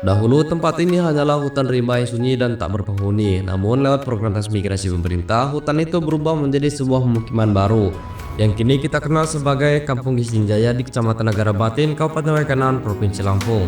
Dahulu tempat ini hanyalah hutan rimba yang sunyi dan tak berpenghuni. Namun lewat program transmigrasi pemerintah, hutan itu berubah menjadi sebuah pemukiman baru yang kini kita kenal sebagai Kampung Gisting Jaya di Kecamatan Negara Batin, Kabupaten Waikanan, Provinsi Lampung.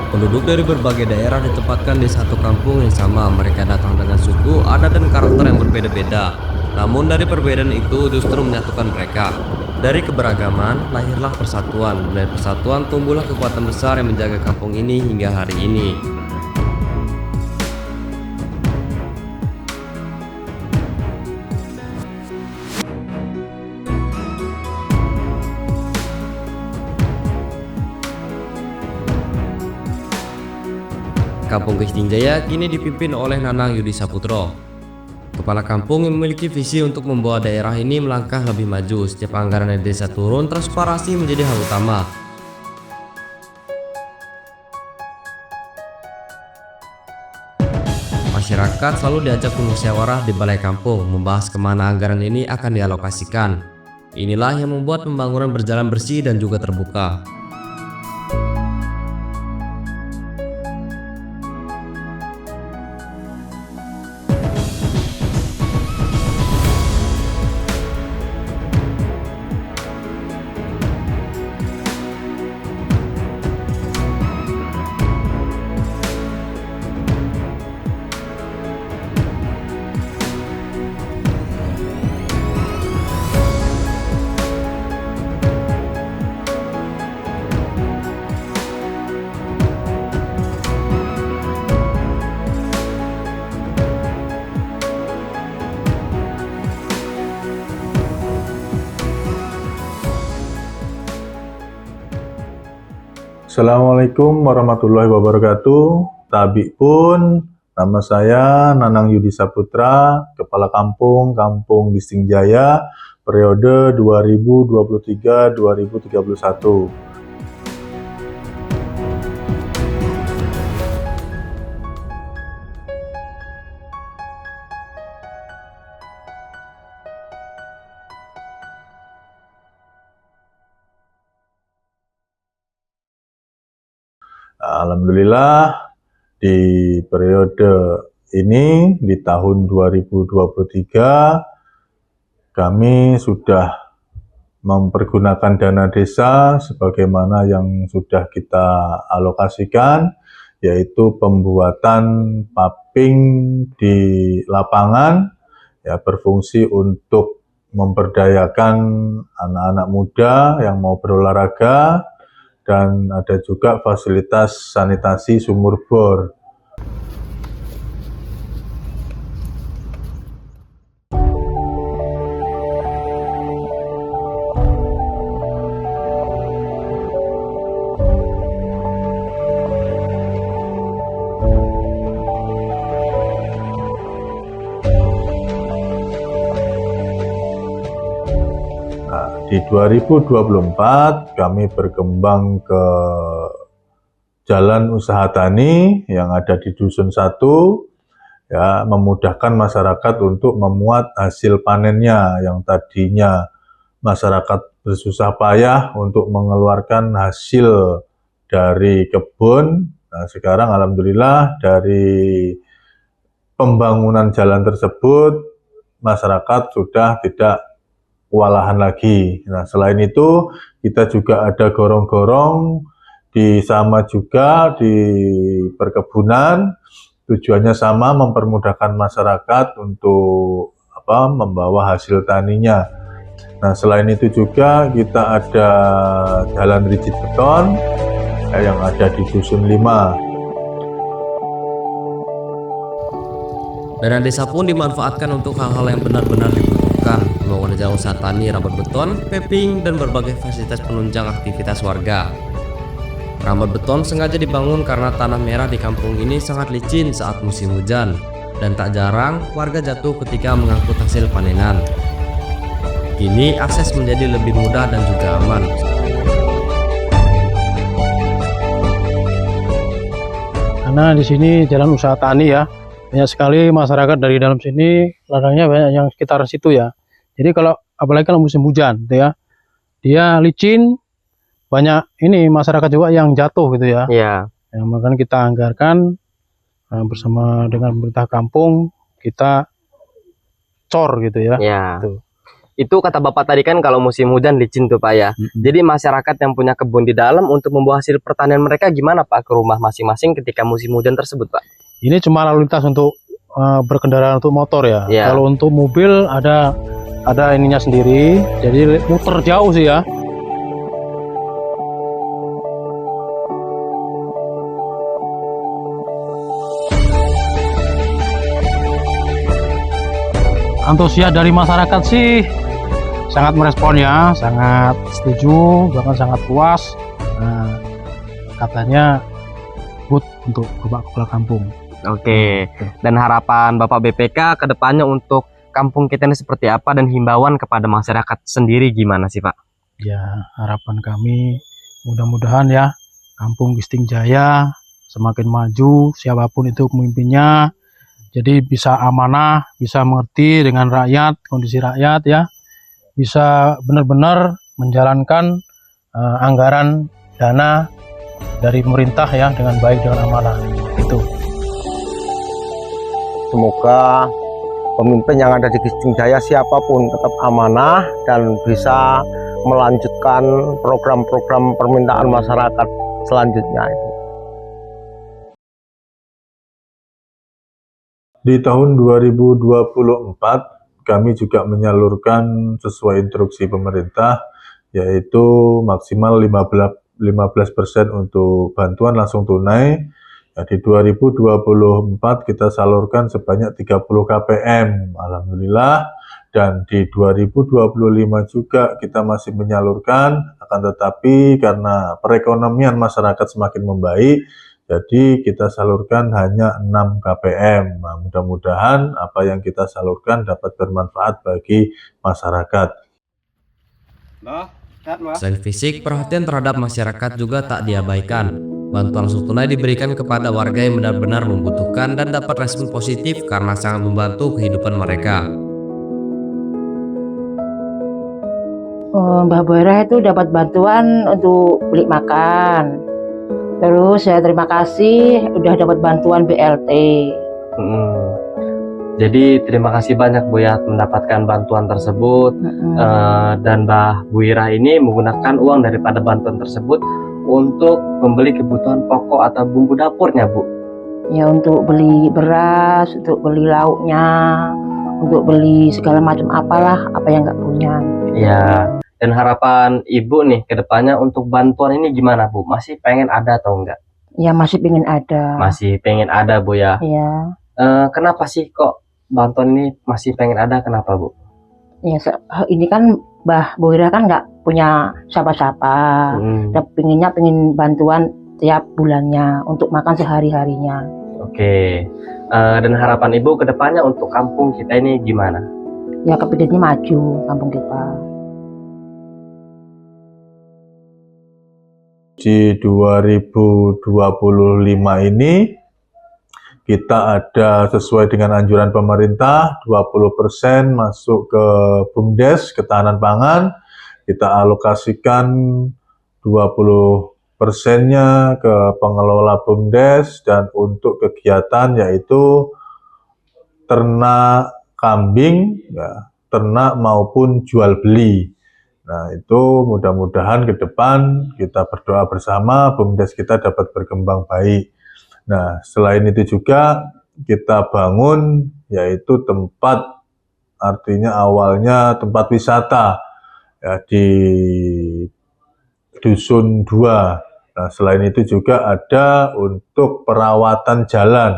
Penduduk dari berbagai daerah ditempatkan di satu kampung yang sama. Mereka datang dengan suku, adat, dan karakter yang berbeda-beda. Namun dari perbedaan itu justru menyatukan mereka. Dari keberagaman lahirlah persatuan. Dari persatuan tumbuhlah kekuatan besar yang menjaga kampung ini hingga hari ini. Kampung Gisting Jaya kini dipimpin oleh Nanang Yudi Saputro, kepala kampung yang memiliki visi untuk membawa daerah ini melangkah lebih maju. Setiap anggaran dari desa turun, transparansi menjadi hal utama. Masyarakat selalu diajak bermusyawarah di balai kampung, membahas kemana anggaran ini akan dialokasikan. Inilah yang membuat pembangunan berjalan bersih dan juga terbuka. Assalamualaikum warahmatullahi wabarakatuh. Tabi pun, nama saya Nanang Yudi Saputra, Kepala Kampung Gisting Jaya, periode 2023-2031. Alhamdulillah di periode ini di tahun 2023 kami sudah mempergunakan dana desa sebagaimana yang sudah kita alokasikan, yaitu pembuatan paving di lapangan ya, berfungsi untuk memberdayakan anak-anak muda yang mau berolahraga, dan ada juga fasilitas sanitasi sumur bor. Di 2024 kami berkembang ke Jalan Usaha Tani yang ada di Dusun 1, ya, memudahkan masyarakat untuk memuat hasil panennya yang tadinya masyarakat bersusah payah untuk mengeluarkan hasil dari kebun. Nah, sekarang alhamdulillah dari pembangunan jalan tersebut masyarakat sudah tidak kewalahan lagi. Nah, selain itu kita juga ada gorong-gorong di sama juga di perkebunan. Tujuannya sama, mempermudahkan masyarakat untuk membawa hasil taninya. Nah, selain itu juga kita ada jalan rigid beton yang ada di Dusun 5. Dana desa pun dimanfaatkan untuk hal-hal yang benar-benar dibutuhkan, pembangunan jalan usaha tani, rambut beton, paving, dan berbagai fasilitas penunjang aktivitas warga. Rambut beton sengaja dibangun karena tanah merah di kampung ini sangat licin saat musim hujan, dan tak jarang warga jatuh ketika mengangkut hasil panenan. Kini akses menjadi lebih mudah dan juga aman. Karena di sini jalan usaha tani ya, banyak sekali masyarakat dari dalam sini, ladangnya banyak yang sekitar situ ya. Jadi kalau apalagi kalau musim hujan gitu ya, dia licin, banyak ini masyarakat juga yang jatuh gitu ya. Iya. Ya, makanya kita anggarkan bersama dengan pemerintah kampung kita cor gitu ya. Iya. Tuh. Itu kata Bapak tadi kan kalau musim hujan licin tuh Pak ya. Jadi masyarakat yang punya kebun di dalam untuk membawa hasil pertanian mereka gimana Pak ke rumah masing-masing ketika musim hujan tersebut Pak? Ini cuma lalu lintas untuk berkendara untuk motor ya. Iya. Kalau untuk mobil ada ininya sendiri, jadi muter jauh sih ya. Antusias dari masyarakat sih sangat merespon ya, sangat setuju, bahkan sangat puas. Nah, katanya good untuk kepala kampung. Oke. Dan harapan Bapak BPK ke depannya untuk kampung kita ini seperti apa dan himbauan kepada masyarakat sendiri gimana sih Pak? Ya, harapan kami mudah-mudahan ya kampung Gisting Jaya semakin maju, siapapun itu pemimpinnya, jadi bisa amanah, bisa mengerti dengan rakyat, kondisi rakyat ya, bisa benar-benar menjalankan anggaran dana dari pemerintah ya dengan baik, dengan amanah. Itu. Semoga pemimpin yang ada di Gisting Jaya siapapun tetap amanah dan bisa melanjutkan program-program permintaan masyarakat selanjutnya itu. Di tahun 2024 kami juga menyalurkan sesuai instruksi pemerintah, yaitu maksimal 15% untuk bantuan langsung tunai. Ya, di 2024 kita salurkan sebanyak 30 KPM, alhamdulillah. Dan di 2025 juga kita masih menyalurkan, akan tetapi karena perekonomian masyarakat semakin membaik, jadi kita salurkan hanya 6 KPM. Nah, mudah-mudahan apa yang kita salurkan dapat bermanfaat bagi masyarakat. Selain fisik, perhatian terhadap masyarakat juga tak diabaikan. Bantuan langsung tunai diberikan kepada warga yang benar-benar membutuhkan dan dapat respon positif karena sangat membantu kehidupan mereka. Mbah Boyrah itu dapat bantuan untuk beli makan. Terus saya terima kasih udah dapat bantuan BLT. Jadi terima kasih banyak Bu ya mendapatkan bantuan tersebut. Dan Mbah Bu Ira ini menggunakan uang daripada bantuan tersebut untuk membeli kebutuhan pokok atau bumbu dapurnya Bu. Ya untuk beli beras, untuk beli lauknya, untuk beli segala macam apalah apa yang nggak punya. Ya. Dan harapan Ibu nih ke depannya untuk bantuan ini gimana Bu? Masih pengen ada atau enggak? Ya masih pengen ada. Masih pengen ada Bu ya. Ya. Kenapa sih kok bantuan ini masih pengen ada? Kenapa Bu? Ya ini kan Mbah Boyrah kan nggak punya siapa-siapa. Pengen bantuan tiap bulannya untuk makan sehari-harinya. Oke. Dan harapan Ibu ke depannya untuk kampung kita ini gimana? Ya kepinginnya maju kampung kita. Di 2025 ini kita ada sesuai dengan anjuran pemerintah 20% masuk ke BUMDes, ketahanan pangan. Kita alokasikan 20%-nya ke pengelola BUMDes dan untuk kegiatan yaitu ternak kambing, ya, ternak maupun jual beli. Nah, itu mudah-mudahan ke depan kita berdoa bersama BUMDes kita dapat berkembang baik. Nah, selain itu juga kita bangun yaitu tempat, artinya awalnya tempat wisata ya, di Dusun 2. Nah, selain itu juga ada untuk perawatan jalan,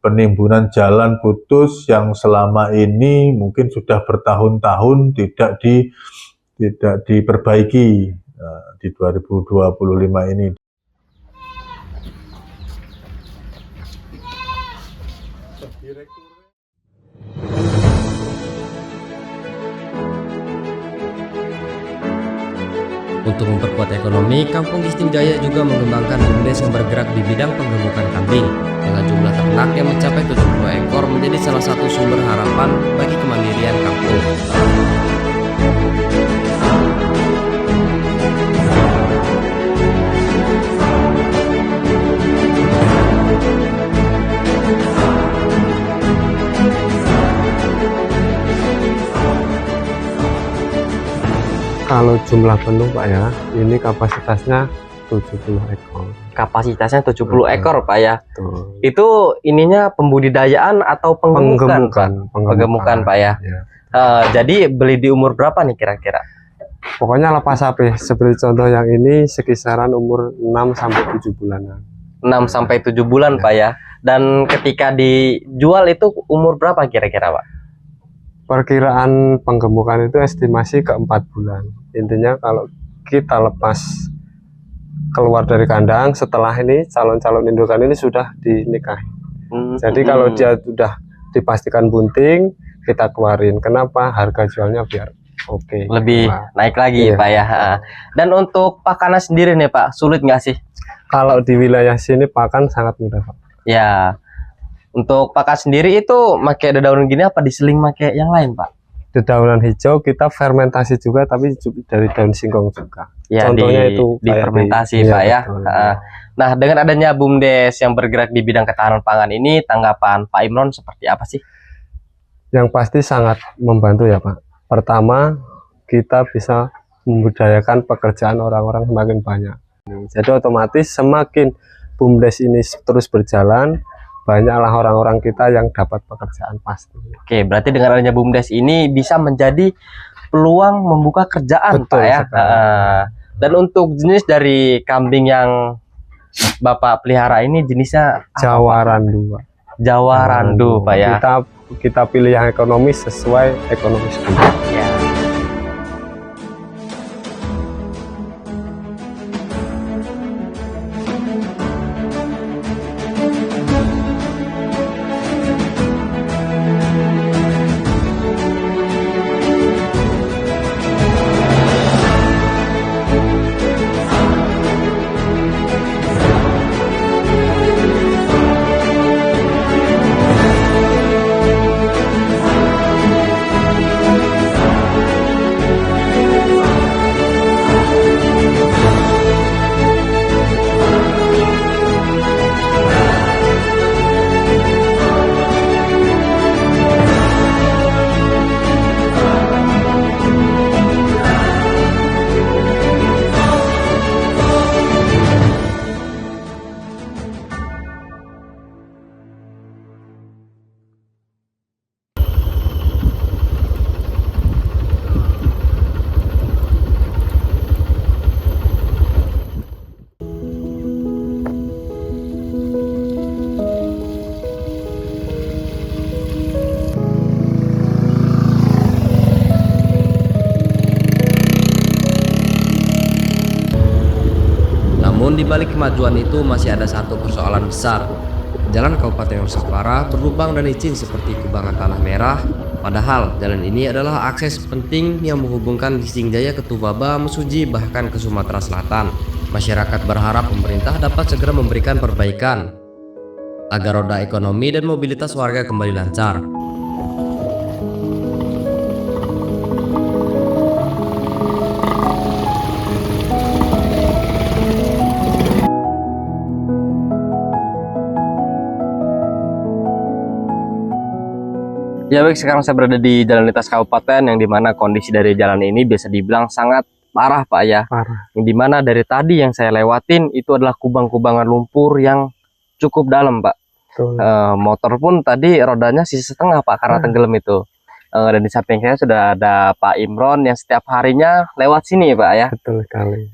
penimbunan jalan putus yang selama ini mungkin sudah bertahun-tahun tidak diperbaiki di 2025 ini. Untuk memperkuat ekonomi, Kampung Gisting Jaya juga mengembangkan BUMDes yang bergerak di bidang penggemukan kambing. Dengan jumlah ternak yang mencapai 72 ekor menjadi salah satu sumber harapan bagi kemandirian kampung. Kalau jumlah penuh Pak ya, ini kapasitasnya 70 ekor. Kapasitasnya 70 ekor Pak ya. Tuh. Itu ininya pembudidayaan atau penggemukan? Penggemukan Pak ya. Ya. Jadi beli di umur berapa nih kira-kira? Pokoknya lepas sapi. Seperti contoh yang ini sekisaran umur 6 sampai 7 bulanan. 6 sampai 7 bulan Ya. Pak ya. Dan ketika dijual itu umur berapa kira-kira Pak? Perkiraan penggemukan itu estimasi ke 4 bulan. Intinya kalau kita lepas keluar dari kandang, setelah ini calon-calon indukan ini sudah dinikahi. Jadi kalau dia sudah dipastikan bunting, kita keluarin. Kenapa? Harga jualnya biar oke. Lebih Nah, naik lagi iya. Pak ya. Dan untuk pakannya sendiri nih Pak, sulit nggak sih? kalau di wilayah sini pakan sangat mudah Pak. Ya, untuk pakan sendiri itu pakai dedaunan gini apa diseling pakai yang lain Pak? Dedaunan hijau kita fermentasi juga, tapi dari daun singkong juga. Ya, Contohnya itu kayak difermentasi iya, Pak ya. betul. Nah, dengan adanya BUMDes yang bergerak di bidang ketahanan pangan ini, tanggapan Pak Imron seperti apa sih? Yang pasti sangat membantu ya Pak. Pertama, kita bisa membudayakan pekerjaan orang-orang semakin banyak. Jadi otomatis semakin BUMDes ini terus berjalan, banyaklah orang-orang kita yang dapat pekerjaan pasti. Oke, berarti dengan adanya BUMDes ini bisa menjadi peluang membuka kerjaan Betul Pak ya. sekali. Dan untuk jenis dari kambing yang Bapak pelihara ini jenisnya apa, Jawa Pak? Randu Pak. Jawa Randu Pak ya. Kita pilih yang ekonomis sesuai ekonomis dulu. Ya. Namun di balik kemajuan itu masih ada satu persoalan besar. Jalan Kabupaten Nusantara berlubang dan licin seperti kubangan tanah merah. Padahal jalan ini adalah akses penting yang menghubungkan Gisting Jaya ke Tubaba, Mesuji, bahkan ke Sumatera Selatan. Masyarakat berharap pemerintah dapat segera memberikan perbaikan agar roda ekonomi dan mobilitas warga kembali lancar. Ya baik, sekarang saya berada di jalan lintas kabupaten yang dimana kondisi dari jalan ini bisa dibilang sangat parah Pak ya. Parah. Yang dimana dari tadi yang saya lewatin itu adalah kubang-kubangan lumpur yang cukup dalam Pak. Betul. Motor pun tadi rodanya sisa setengah Pak karena tenggelam itu. Dan di samping saya sudah ada Pak Imron yang setiap harinya lewat sini Pak ya. Betul sekali.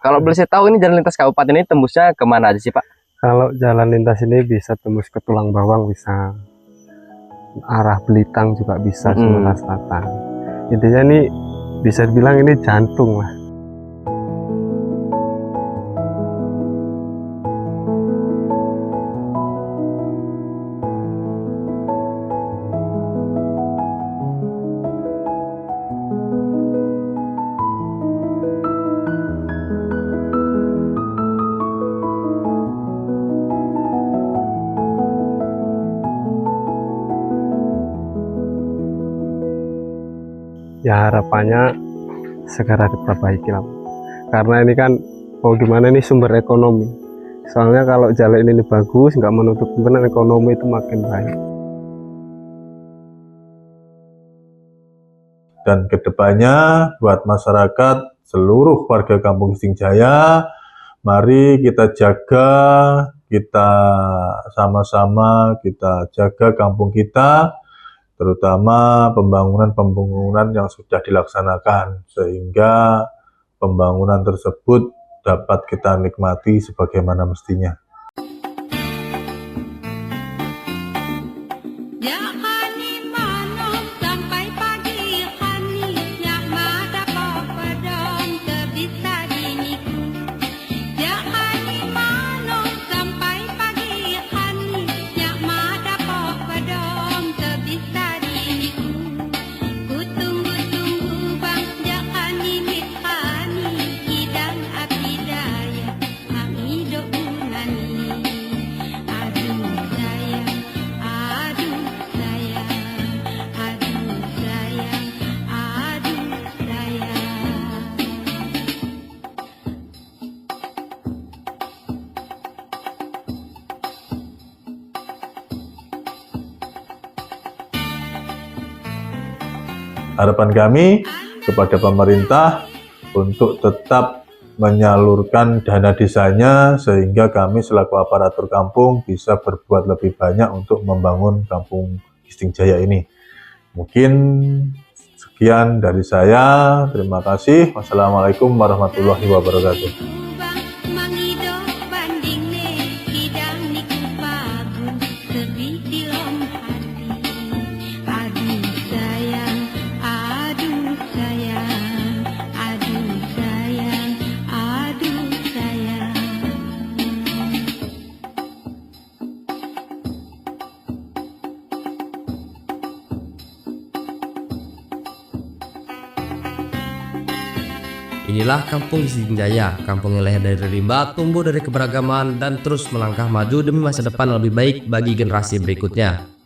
Kalau boleh saya tahu ini jalan lintas kabupaten ini tembusnya kemana aja sih Pak? Kalau jalan lintas ini bisa tembus ke Tulang Bawang, bisa arah Belitang juga bisa, Sumatera Selatan. Intinya ini bisa dibilang ini jantung lah. Ya harapannya segera diperbaiki lah, karena ini kan mau gimana, ini sumber ekonomi. Soalnya kalau jalan ini bagus, nggak menutup kemungkinan ekonomi itu makin baik. Dan kedepannya buat masyarakat seluruh warga Kampung Gisting Jaya, mari kita jaga, kita sama-sama kita jaga kampung kita, terutama pembangunan-pembangunan yang sudah dilaksanakan, sehingga pembangunan tersebut dapat kita nikmati sebagaimana mestinya. Harapan kami kepada pemerintah untuk tetap menyalurkan dana desanya sehingga kami selaku aparatur kampung bisa berbuat lebih banyak untuk membangun Kampung Gisting Jaya ini. Mungkin sekian dari saya. Terima kasih. Wassalamualaikum warahmatullahi wabarakatuh. Inilah Kampung Gisting Jaya, kampung yang lahir dari rimba, tumbuh dari keberagaman, dan terus melangkah maju demi masa depan lebih baik bagi generasi berikutnya.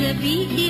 Lebih di